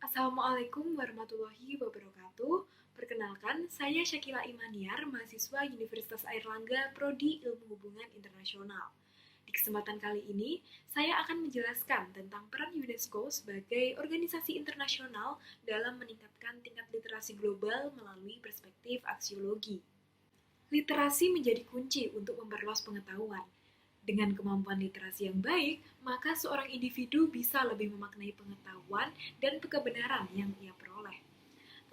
Assalamualaikum warahmatullahi wabarakatuh. Perkenalkan, saya Syakila Imaniar, mahasiswa Universitas Airlangga, Prodi Ilmu Hubungan Internasional. Di kesempatan kali ini, saya akan menjelaskan tentang peran UNESCO sebagai organisasi internasional dalam meningkatkan tingkat literasi global melalui perspektif aksiologi. Literasi menjadi kunci untuk memperluas pengetahuan. Dengan kemampuan literasi yang baik, maka seorang individu bisa lebih memaknai pengetahuan dan kebenaran yang ia peroleh.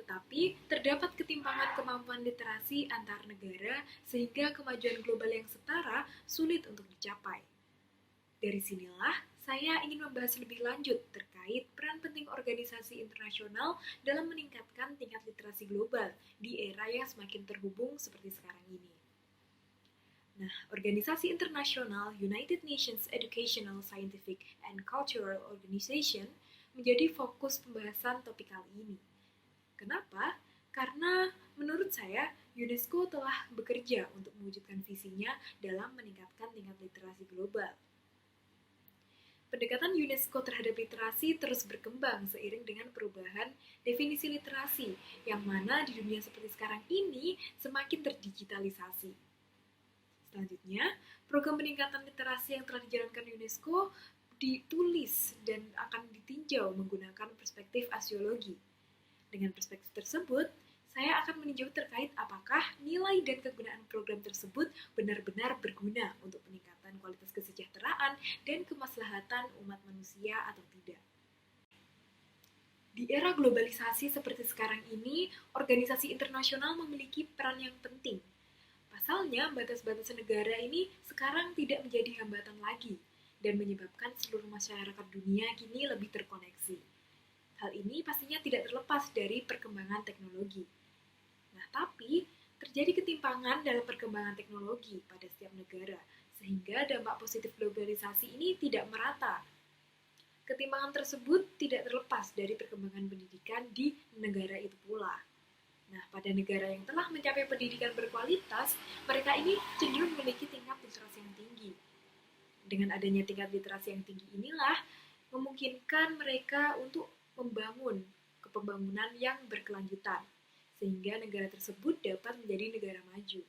Tetapi, terdapat ketimpangan kemampuan literasi antar negara sehingga kemajuan global yang setara sulit untuk dicapai. Dari sinilah, saya ingin membahas lebih lanjut terkait peran penting organisasi internasional dalam meningkatkan tingkat literasi global di era yang semakin terhubung seperti sekarang ini. Nah, organisasi internasional United Nations Educational, Scientific, and Cultural Organization menjadi fokus pembahasan topik kali ini. Kenapa? Karena menurut saya, UNESCO telah bekerja untuk mewujudkan visinya dalam meningkatkan tingkat literasi global. Pendekatan UNESCO terhadap literasi terus berkembang seiring dengan perubahan definisi literasi, yang mana di dunia seperti sekarang ini semakin terdigitalisasi. Selanjutnya, program peningkatan literasi yang telah dijalankan UNESCO ditulis dan akan ditinjau menggunakan perspektif aksiologi. Dengan perspektif tersebut, saya akan meninjau terkait apakah nilai dan kegunaan program tersebut benar-benar berguna untuk peningkatan kualitas kesejahteraan dan kemaslahatan umat manusia atau tidak. Di era globalisasi seperti sekarang ini, organisasi internasional memiliki peran yang penting. Pasalnya, batas-batas negara ini sekarang tidak menjadi hambatan lagi dan menyebabkan seluruh masyarakat dunia kini lebih terkoneksi. Hal ini pastinya tidak terlepas dari perkembangan teknologi. Nah, tapi terjadi ketimpangan dalam perkembangan teknologi pada setiap negara, sehingga dampak positif globalisasi ini tidak merata. Ketimpangan tersebut tidak terlepas dari perkembangan pendidikan di negara itu pula. Nah, pada negara yang telah mencapai pendidikan berkualitas, mereka ini cenderung memiliki tingkat literasi yang tinggi. Dengan adanya tingkat literasi yang tinggi inilah, memungkinkan mereka untuk membangun kepembangunan yang berkelanjutan, sehingga negara tersebut dapat menjadi negara maju.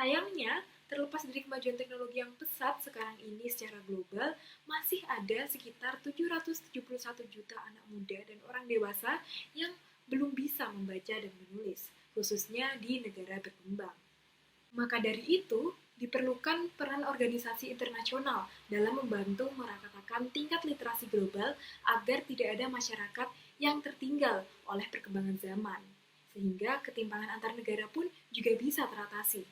Sayangnya, terlepas dari kemajuan teknologi yang pesat sekarang ini secara global, masih ada sekitar 771 juta anak muda dan orang dewasa yang belum bisa membaca dan menulis, khususnya di negara berkembang. Maka dari itu, diperlukan peran organisasi internasional dalam membantu meratakan tingkat literasi global agar tidak ada masyarakat yang tertinggal oleh perkembangan zaman, sehingga ketimpangan antar negara pun juga bisa teratasi.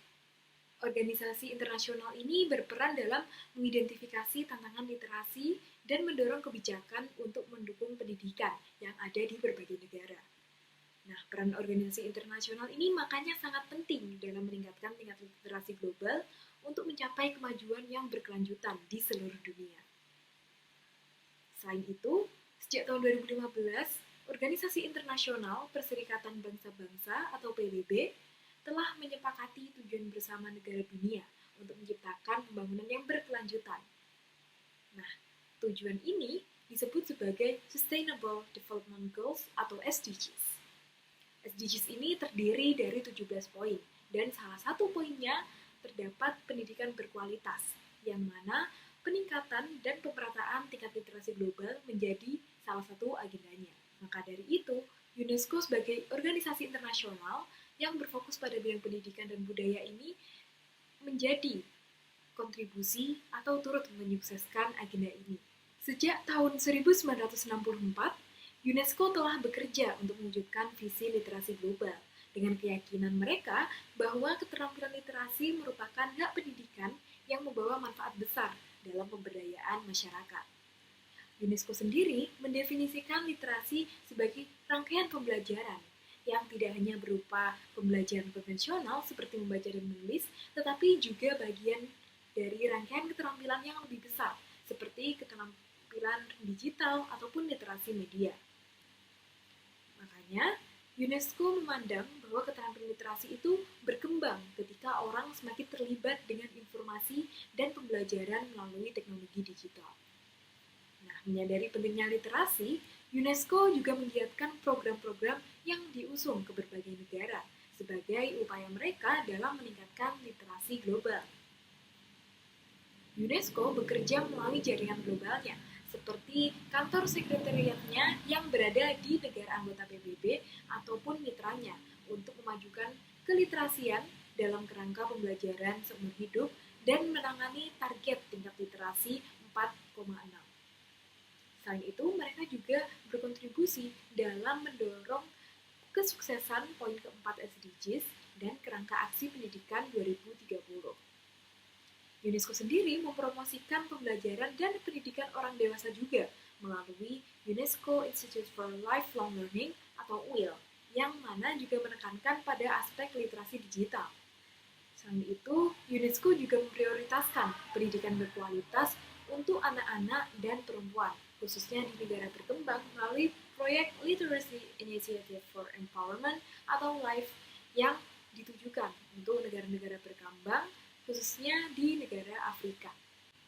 Organisasi internasional ini berperan dalam mengidentifikasi tantangan literasi dan mendorong kebijakan untuk mendukung pendidikan yang ada di berbagai negara. Nah, peran organisasi internasional ini makanya sangat penting dalam meningkatkan tingkat literasi global untuk mencapai kemajuan yang berkelanjutan di seluruh dunia. Selain itu, sejak tahun 2015, Organisasi Internasional Perserikatan Bangsa-Bangsa atau PBB telah menyepakati tujuan bersama negara dunia untuk menciptakan pembangunan yang berkelanjutan. Nah, tujuan ini disebut sebagai Sustainable Development Goals atau SDGs. SDGs ini terdiri dari 17 poin, dan salah satu poinnya terdapat pendidikan berkualitas, yang mana peningkatan dan pemerataan tingkat literasi global menjadi salah satu agendanya. Maka dari itu, UNESCO sebagai organisasi internasional yang berfokus pada bidang pendidikan dan budaya ini menjadi kontribusi atau turut menyukseskan agenda ini. Sejak tahun 1964, UNESCO telah bekerja untuk mewujudkan visi literasi global dengan keyakinan mereka bahwa keterampilan literasi merupakan hak pendidikan yang membawa manfaat besar dalam pemberdayaan masyarakat. UNESCO sendiri mendefinisikan literasi sebagai rangkaian pembelajaran yang tidak hanya berupa pembelajaran konvensional seperti membaca dan menulis, tetapi juga bagian dari rangkaian keterampilan yang lebih besar, seperti keterampilan digital ataupun literasi media. Makanya, UNESCO memandang bahwa keterampilan literasi itu berkembang ketika orang semakin terlibat dengan informasi dan pembelajaran melalui teknologi digital. Nah, menyadari pentingnya literasi, UNESCO juga menggiatkan program-program yang diusung ke berbagai negara sebagai upaya mereka dalam meningkatkan literasi global. UNESCO bekerja melalui jaringan globalnya, seperti kantor sekretariatnya yang berada di negara anggota PBB ataupun mitranya untuk memajukan keliterasian dalam kerangka pembelajaran seumur hidup dan menangani target tingkat literasi 4,6. Selain itu, mereka juga berkontribusi dalam mendorong kesuksesan poin keempat SDGs dan kerangka aksi pendidikan 2030. UNESCO sendiri mempromosikan pembelajaran dan pendidikan orang dewasa juga melalui UNESCO Institute for Lifelong Learning atau UIL, yang mana juga menekankan pada aspek literasi digital. Selain itu, UNESCO juga memprioritaskan pendidikan berkualitas untuk anak-anak dan perempuan, khususnya di negara berkembang melalui proyek Literacy Initiative for Empowerment atau LIFE yang ditujukan untuk negara-negara berkembang, khususnya di negara Afrika.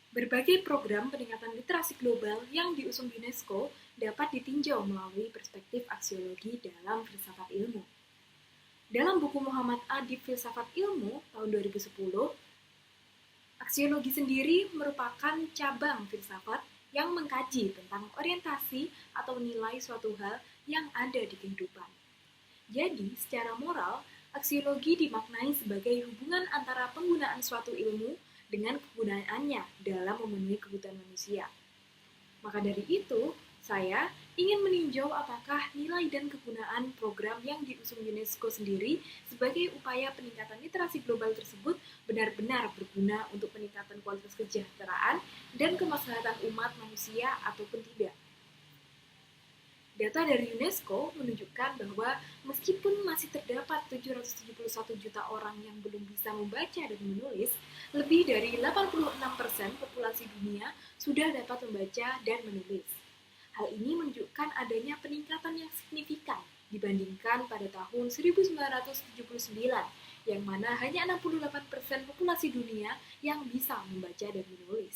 Berbagai program peningkatan literasi global yang diusung UNESCO dapat ditinjau melalui perspektif aksiologi dalam filsafat ilmu. Dalam buku Muhammad Adib Filsafat Ilmu tahun 2010, aksiologi sendiri merupakan cabang filsafat yang mengkaji tentang orientasi atau nilai suatu hal yang ada di kehidupan. Jadi, secara moral, aksiologi dimaknai sebagai hubungan antara penggunaan suatu ilmu dengan kegunaannya dalam memenuhi kebutuhan manusia. Maka dari itu, saya ingin meninjau apakah nilai dan kegunaan program yang diusung UNESCO sendiri sebagai upaya peningkatan literasi global tersebut benar-benar berguna untuk peningkatan kualitas kesejahteraan dan kemaslahatan umat manusia ataupun tidak. Data dari UNESCO menunjukkan bahwa meskipun masih terdapat 771 juta orang yang belum bisa membaca dan menulis, lebih dari 86% populasi dunia sudah dapat membaca dan menulis. Hal ini menunjukkan adanya peningkatan yang signifikan dibandingkan pada tahun 1979, yang mana hanya 68% populasi dunia yang bisa membaca dan menulis.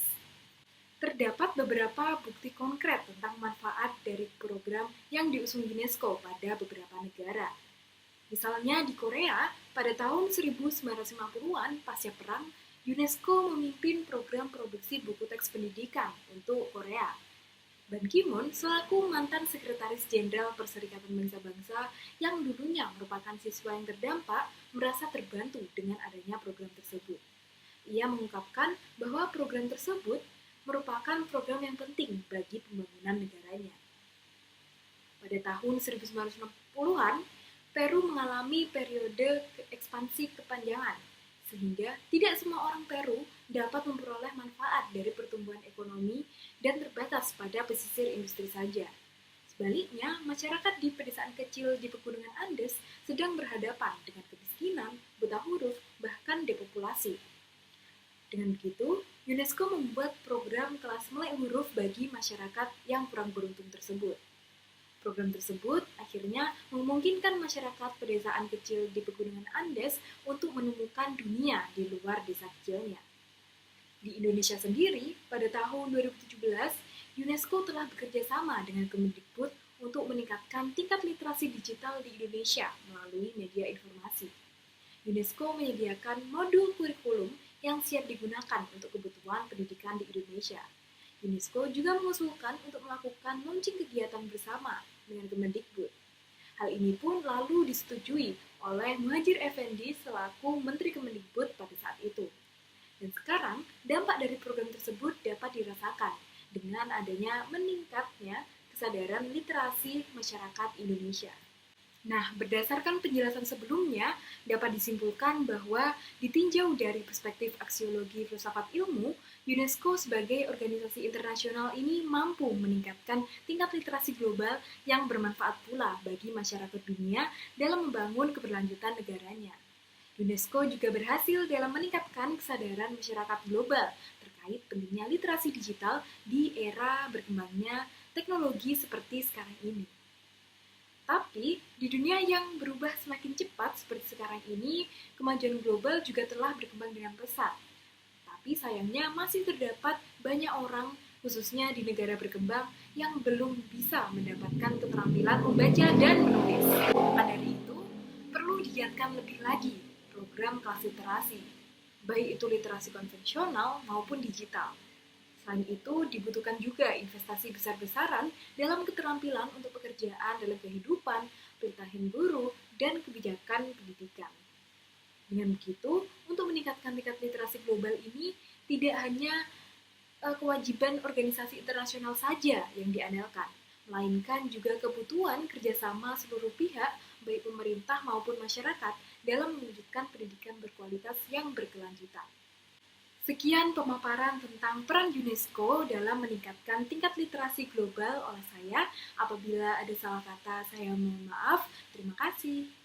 Terdapat beberapa bukti konkret tentang manfaat dari program yang diusung UNESCO pada beberapa negara. Misalnya di Korea, pada tahun 1950-an pasca perang, UNESCO memimpin program produksi buku teks pendidikan untuk Korea. Ban Ki-moon selaku mantan Sekretaris Jenderal Perserikatan Bangsa-Bangsa yang dulunya merupakan siswa yang terdampak merasa terbantu dengan adanya program tersebut. Ia mengungkapkan bahwa program tersebut merupakan program yang penting bagi pembangunan negaranya. Pada tahun 1960-an, Peru mengalami periode ekspansi kepanjangan, sehingga tidak semua orang Peru dapat memperoleh manfaat dari pertumbuhan ekonomi dan terbatas pada pesisir industri saja. Sebaliknya, masyarakat di pedesaan kecil di pegunungan Andes sedang berhadapan dengan kemiskinan, buta huruf, bahkan depopulasi. Dengan begitu, UNESCO membuat program kelas melek huruf bagi masyarakat yang kurang beruntung tersebut. Program tersebut akhirnya memungkinkan masyarakat pedesaan kecil di pegunungan Andes untuk menemukan dunia di luar desa kecilnya. Di Indonesia sendiri, pada tahun 2017, UNESCO telah bekerja sama dengan Kemendikbud untuk meningkatkan tingkat literasi digital di Indonesia melalui media informasi. UNESCO menyediakan modul kurikulum yang siap digunakan untuk kebutuhan pendidikan di Indonesia. UNESCO juga mengusulkan untuk melakukan launching kegiatan bersama dengan Kemendikbud. Hal ini pun lalu disetujui oleh Muhadjir Effendi selaku Menteri Kemendikbud pada saat itu. Dan sekarang, dampak dari program tersebut dapat dirasakan dengan adanya meningkatnya kesadaran literasi masyarakat Indonesia. Nah, berdasarkan penjelasan sebelumnya, dapat disimpulkan bahwa ditinjau dari perspektif aksiologi filsafat ilmu, UNESCO sebagai organisasi internasional ini mampu meningkatkan tingkat literasi global yang bermanfaat pula bagi masyarakat dunia dalam membangun keberlanjutan negaranya. UNESCO juga berhasil dalam meningkatkan kesadaran masyarakat global terkait pentingnya literasi digital di era berkembangnya teknologi seperti sekarang ini. Tapi, di dunia yang berubah semakin cepat seperti sekarang ini, kemajuan global juga telah berkembang dengan pesat. Tapi sayangnya masih terdapat banyak orang khususnya di negara berkembang yang belum bisa mendapatkan keterampilan membaca dan menulis. Maka dari itu, perlu digiatkan lebih lagi program kelas literasi, baik itu literasi konvensional maupun digital. Selain itu, dibutuhkan juga investasi besar-besaran dalam keterampilan untuk pekerjaan dalam kehidupan, pelatihan guru, dan kebijakan pendidikan. Dengan begitu, untuk meningkatkan tingkat literasi global ini tidak hanya kewajiban organisasi internasional saja yang diandalkan, melainkan juga kebutuhan kerjasama seluruh pihak, baik pemerintah maupun masyarakat, dalam mewujudkan pendidikan berkualitas yang berkelanjutan. Sekian pemaparan tentang peran UNESCO dalam meningkatkan tingkat literasi global oleh saya. Apabila ada salah kata, saya mohon maaf. Terima kasih.